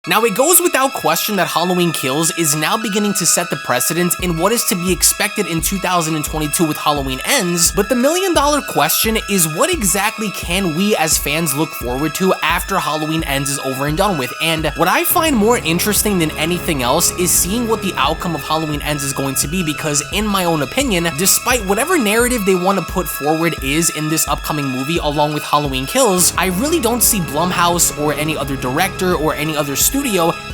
Now, it goes without question that Halloween Kills is now beginning to set the precedent in what is to be expected in 2022 with Halloween Ends, but the million-dollar question is what exactly can we as fans look forward to after Halloween Ends is over and done with? And what I find more interesting than anything else is seeing what the outcome of Halloween Ends is going to be, because in my own opinion, despite whatever narrative they want to put forward is in this upcoming movie along with Halloween Kills, I really don't see Blumhouse or any other director or any other studio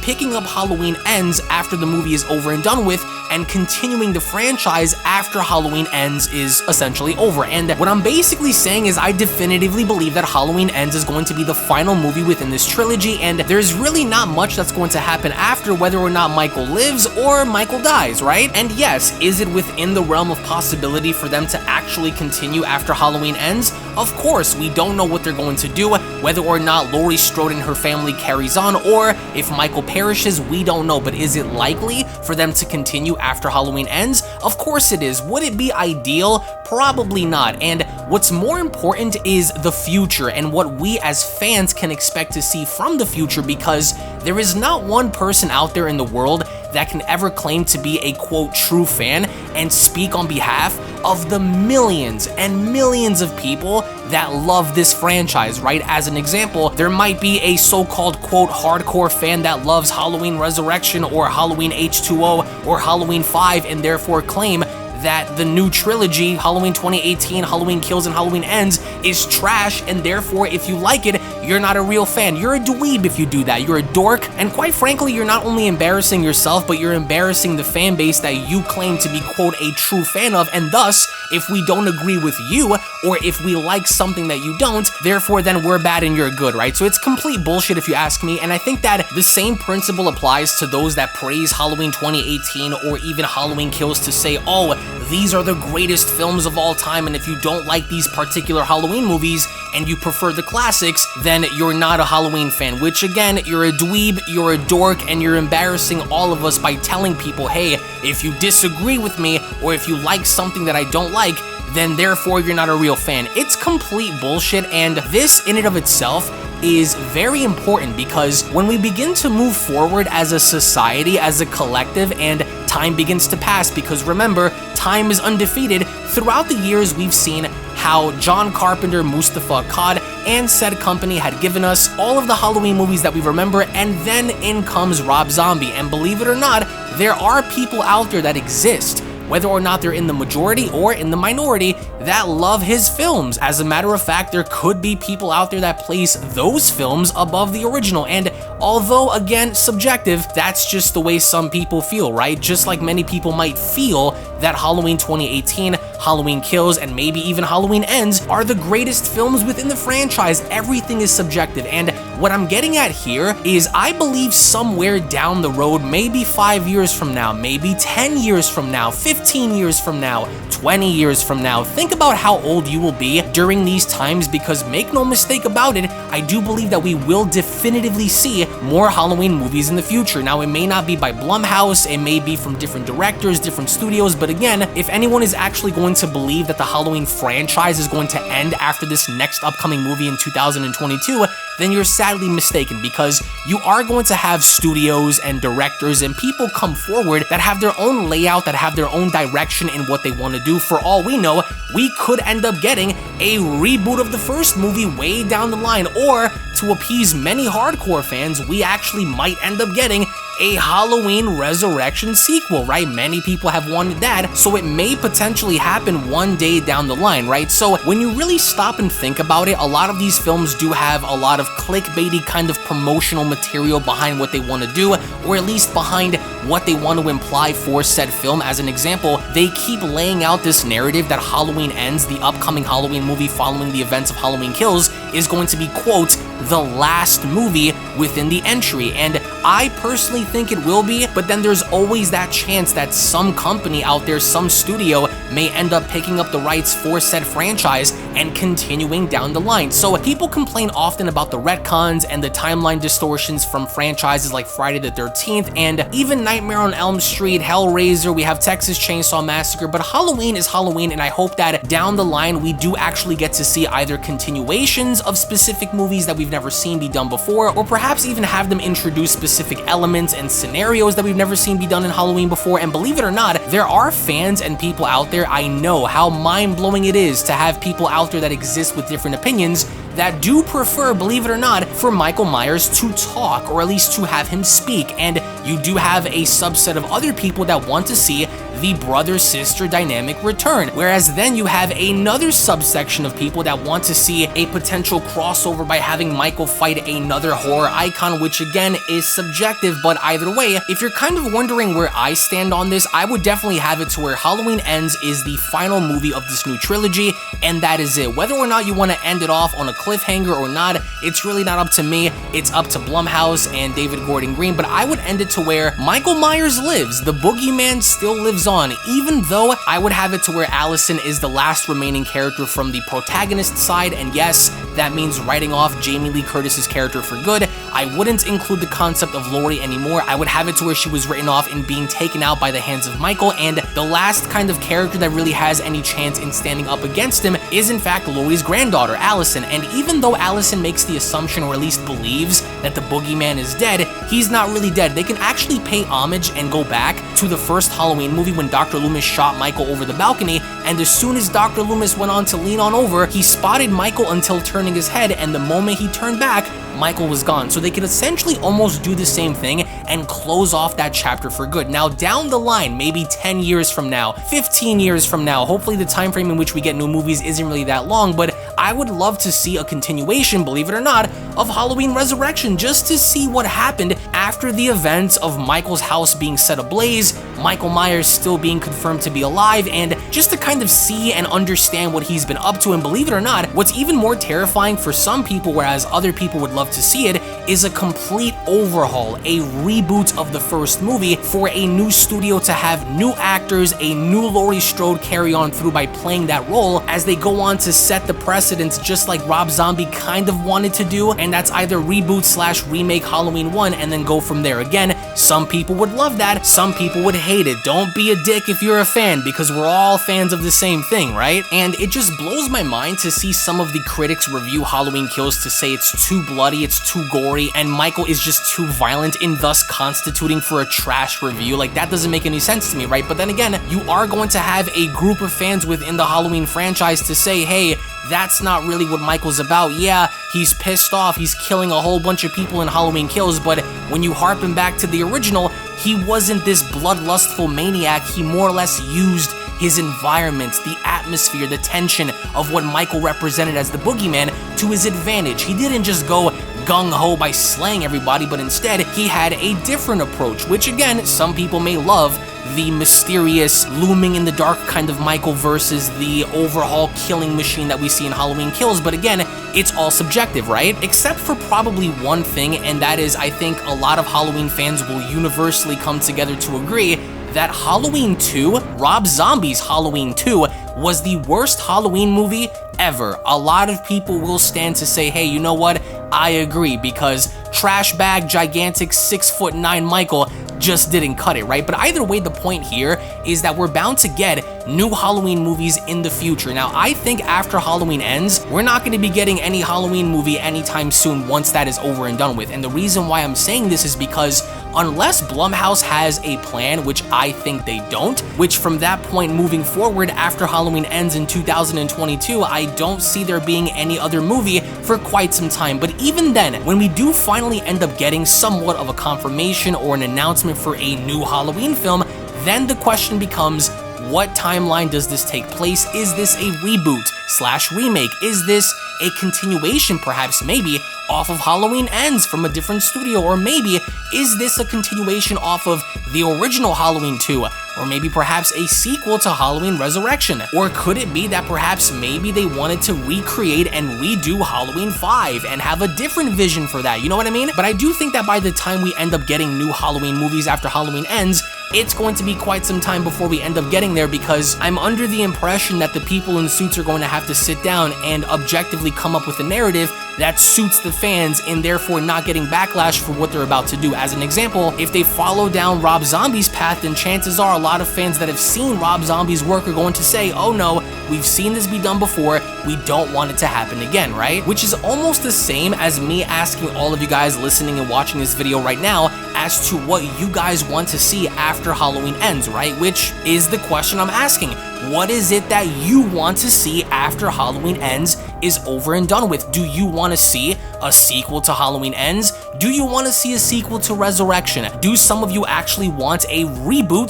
picking up Halloween Ends after the movie is over and done with and continuing the franchise after Halloween Ends is essentially over. And what I'm basically saying is I definitively believe that Halloween Ends is going to be the final movie within this trilogy, and there's really not much that's going to happen after, whether or not Michael lives or Michael dies, right? And yes, is it within the realm of possibility for them to actually continue after Halloween Ends? Of course, we don't know what they're going to do, whether or not Laurie Strode and her family carries on, or if Michael perishes, we don't know. But is it likely for them to continue after Halloween Ends? Of course it is. Would it be ideal? Probably not. And what's more important is the future and what we as fans can expect to see from the future, because there is not one person out there in the world that can ever claim to be a quote true fan and speak on behalf of the millions and millions of people that love this franchise, right? As an example, there might be a so-called quote hardcore fan that loves Halloween Resurrection or Halloween H2O or Halloween 5 and therefore claim that the new trilogy, Halloween 2018, Halloween Kills, and Halloween Ends, is trash, and therefore, if you like it, you're not a real fan. You're a dweeb if you do that. You're a dork, and quite frankly, you're not only embarrassing yourself, but you're embarrassing the fan base that you claim to be, quote, a true fan of, and thus, if we don't agree with you, or if we like something that you don't, therefore, then we're bad and you're good, right? So it's complete bullshit if you ask me, and I think that the same principle applies to those that praise Halloween 2018 or even Halloween Kills to say, oh, these are the greatest films of all time, and if you don't like these particular Halloween movies and you prefer the classics, then you're not a Halloween fan, which again, you're a dweeb, you're a dork, and you're embarrassing all of us by telling people, hey, if you disagree with me or if you like something that I don't like, then therefore you're not a real fan. It's complete bullshit, and this in and of itself is very important, because when we begin to move forward as a society, as a collective, and time begins to pass, because remember, time is undefeated. Throughout the years, we've seen how John Carpenter, Mustafa Akkad, and said company had given us all of the Halloween movies that we remember, and then in comes Rob Zombie. And believe it or not, there are people out there that exist, whether or not they're in the majority or in the minority, that love his films. As a matter of fact, there could be people out there that place those films above the original, and although, again, subjective, that's just the way some people feel, right? Just like many people might feel that Halloween 2018, Halloween Kills, and maybe even Halloween Ends are the greatest films within the franchise. Everything is subjective, and what I'm getting at here is I believe somewhere down the road, maybe 5 years from now, maybe 10 years from now, 15 years from now, 20 years from now, think about how old you will be during these times, because make no mistake about it, I do believe that we will definitively see more Halloween movies in the future. Now, it may not be by Blumhouse, it may be from different directors, different studios, but again, if anyone is actually going to believe that the Halloween franchise is going to end after this next upcoming movie in 2022, then you're sadly mistaken, because you are going to have studios and directors and people come forward that have their own layout, that have their own direction in what they want to do. For all we know, we could end up getting a reboot of the first movie way down the line, or to appease many hardcore fans, we actually might end up getting a Halloween Resurrection sequel, right? Many people have wanted that, so it may potentially happen one day down the line, right? So when you really stop and think about it, a lot of these films do have a lot of clickbaity kind of promotional material behind what they want to do, or at least behind what they want to imply for said film. As an example, they keep laying out this narrative that Halloween Ends, the upcoming Halloween movie following the events of Halloween Kills, is going to be, quote, the last movie within the entry, and I personally think it will be, but then there's always that chance that some company out there, some studio, may end up picking up the rights for said franchise and continuing down the line. So people complain often about the retcons and the timeline distortions from franchises like Friday the 13th and even Nightmare on Elm Street, Hellraiser, we have Texas Chainsaw Massacre, but Halloween is Halloween, and I hope that down the line we do actually get to see either continuations of specific movies that we've we've never seen be done before, or perhaps even have them introduce specific elements and scenarios that we've never seen be done in Halloween before. And believe it or not, there are fans and people out there, I know how mind-blowing it is to have people out there that exist with different opinions that do prefer, believe it or not, for Michael Myers to talk, or at least to have him speak. And you do have a subset of other people that want to see the brother-sister dynamic return. Whereas then you have another subsection of people that want to see a potential crossover by having Michael fight another horror icon, which again is subjective, but either way, if you're kind of wondering where I stand on this, I would definitely have it to where Halloween Ends is the final movie of this new trilogy, and that is it. Whether or not you want to end it off on a cliffhanger or not, it's really not up to me. It's up to Blumhouse and David Gordon Green, but I would end it to where Michael Myers lives. The boogeyman still lives on, even though I would have it to where Allison is the last remaining character from the protagonist side, and yes, that means writing off Jamie Lee Curtis's character for good. I wouldn't include the concept of Laurie anymore. I would have it to where she was written off and being taken out by the hands of Michael, and the last kind of character that really has any chance in standing up against him is in fact Laurie's granddaughter, Allison. And even though Allison makes the assumption, or at least believes, that the boogeyman is dead, he's not really dead. They can actually pay homage and go back to the first Halloween movie when Dr. Loomis shot Michael over the balcony, and as soon as Dr. Loomis went on to lean on over, he spotted Michael until turning his head, and the moment he turned back, Michael was gone. So they could essentially almost do the same thing and close off that chapter for good. Now down the line, maybe 10 years from now, 15 years from now, hopefully the time frame in which we get new movies isn't really that long, but I would love to see a continuation, believe it or not, of Halloween Resurrection, just to see what happened after the events of Michael's house being set ablaze, Michael Myers still being confirmed to be alive, and just to kind of see and understand what he's been up to. And believe it or not, what's even more terrifying for some people, whereas other people would love to see it, is a complete overhaul, a reboot of the first movie for a new studio to have new actors, a new Laurie Strode carry on through by playing that role as they go on to set the precedents, just like Rob Zombie kind of wanted to do, and that's either reboot slash remake Halloween 1 and then go from there. Again, some people would love that, some people would hate it. Don't be a dick if you're a fan, because we're all fans of the same thing, right? And it just blows my mind to see some of the critics review Halloween Kills to say it's too bloody, it's too gory, and Michael is just too violent, and thus constituting for a trash review. Like, that doesn't make any sense to me, right? But then again, you are going to have a group of fans within the Halloween franchise to say, hey, that's not really what Michael's about. Yeah, he's pissed off, he's killing a whole bunch of people in Halloween Kills, but when you harpen back to the original, he wasn't this bloodlustful maniac. He more or less used his environment, the atmosphere, the tension of what Michael represented as the boogeyman to his advantage. He didn't just go gung-ho by slaying everybody, but instead he had a different approach, which again, some people may love, the mysterious, looming in the dark kind of Michael versus the overhaul killing machine that we see in Halloween Kills. But again, it's all subjective, right? Except for probably one thing, and that is, I think a lot of Halloween fans will universally come together to agree that Halloween 2, Rob Zombie's Halloween 2, was the worst Halloween movie ever. A lot of people will stand to say, hey, you know what? I agree, because trash bag, gigantic 6'9" Michael just didn't cut it, right? But either way, the point here is that we're bound to get new Halloween movies in the future. Now, I think after Halloween Ends, we're not going to be getting any Halloween movie anytime soon once that is over and done with. And the reason why I'm saying this is because unless Blumhouse has a plan, which I think they don't, which from that point moving forward after Halloween Ends in 2022, I don't see there being any other movie for quite some time. But even then, when we do finally end up getting somewhat of a confirmation or an announcement for a new Halloween film, then the question becomes, what timeline does this take place? Is this a reboot slash remake? Is this a continuation, perhaps, maybe, off of Halloween Ends from a different studio? Or maybe, is this a continuation off of the original Halloween 2? Or maybe perhaps a sequel to Halloween Resurrection? Or could it be that perhaps maybe they wanted to recreate and redo Halloween 5 and have a different vision for that? You know what I mean? But I do think that by the time we end up getting new Halloween movies after Halloween Ends, it's going to be quite some time before we end up getting there, because I'm under the impression that the people in suits are going to have to sit down and objectively come up with a narrative that suits the fans and therefore not getting backlash for what they're about to do. As an example, if they follow down Rob Zombie's path, then chances are a lot of fans that have seen Rob Zombie's work are going to say, oh no, we've seen this be done before, we don't want it to happen again, right? Which is almost the same as me asking all of you guys listening and watching this video right now as to what you guys want to see after Halloween ends, right? Which is the question I'm asking. What is it that you want to see after Halloween Ends is over and done with? Do you want to see a sequel to Halloween Ends? Do you want to see a sequel to Resurrection? Do some of you actually want a reboot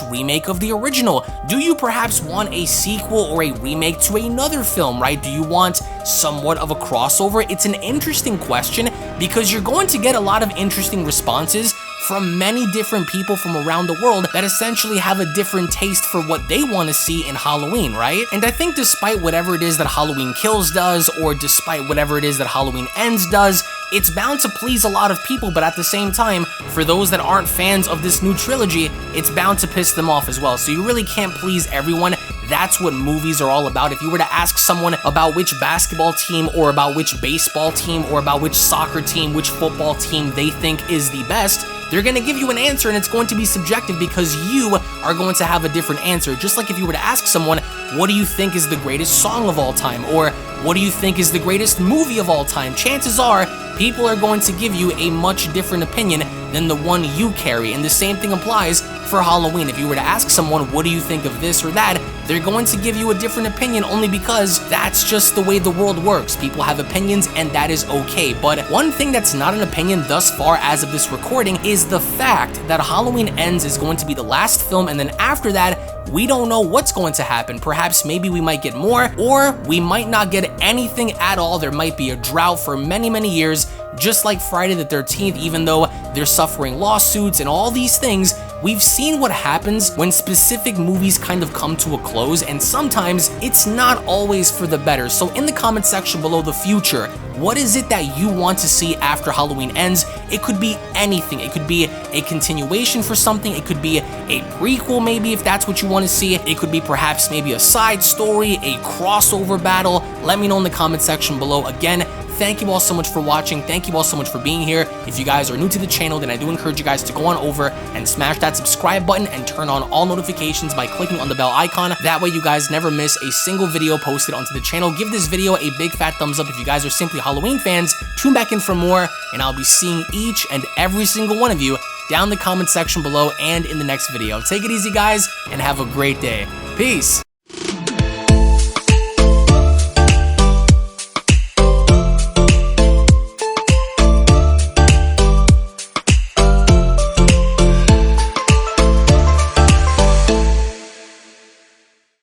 / remake of the original? Do you perhaps want a sequel or a remake to another film, right? Do you want somewhat of a crossover? It's an interesting question because you're going to get a lot of interesting responses from many different people from around the world that essentially have a different taste for what they want to see in Halloween, right? And I think despite whatever it is that Halloween Kills does, or despite whatever it is that Halloween Ends does, it's bound to please a lot of people, but at the same time, for those that aren't fans of this new trilogy, it's bound to piss them off as well. So you really can't please everyone. That's what movies are all about. If you were to ask someone about which basketball team or about which baseball team or about which soccer team, which football team they think is the best, they're going to give you an answer, and it's going to be subjective because you are going to have a different answer. Just like if you were to ask someone, what do you think is the greatest song of all time? Or what do you think is the greatest movie of all time? Chances are, people are going to give you a much different opinion than the one you carry. And the same thing applies for Halloween. If you were to ask someone, what do you think of this or that? They're going to give you a different opinion only because that's just the way the world works. People have opinions and that is okay. But one thing that's not an opinion thus far as of this recording is the fact that Halloween Ends is going to be the last film, and then after that, we don't know what's going to happen. Perhaps maybe we might get more, or we might not get anything at all. There might be a drought for many, many years, just like Friday the 13th, even though they're suffering lawsuits and all these things. We've seen what happens when specific movies kind of come to a close, and sometimes it's not always for the better. So in the comment section below, the future, what is it that you want to see after Halloween Ends? It could be anything. It could be a continuation for something. It could be a prequel, maybe, if that's what you want to see. It could be perhaps maybe a side story, a crossover battle. Let me know in the comment section below. Again, thank you all so much for watching. Thank you all so much for being here. If you guys are new to the channel, then I do encourage you guys to go on over and smash that subscribe button and turn on all notifications by clicking on the bell icon. That way you guys never miss a single video posted onto the channel. Give this video a big fat thumbs up if you guys are simply Halloween fans. Tune back in for more, and I'll be seeing each and every single one of you down in the comment section below and in the next video. Take it easy, guys, and have a great day. Peace.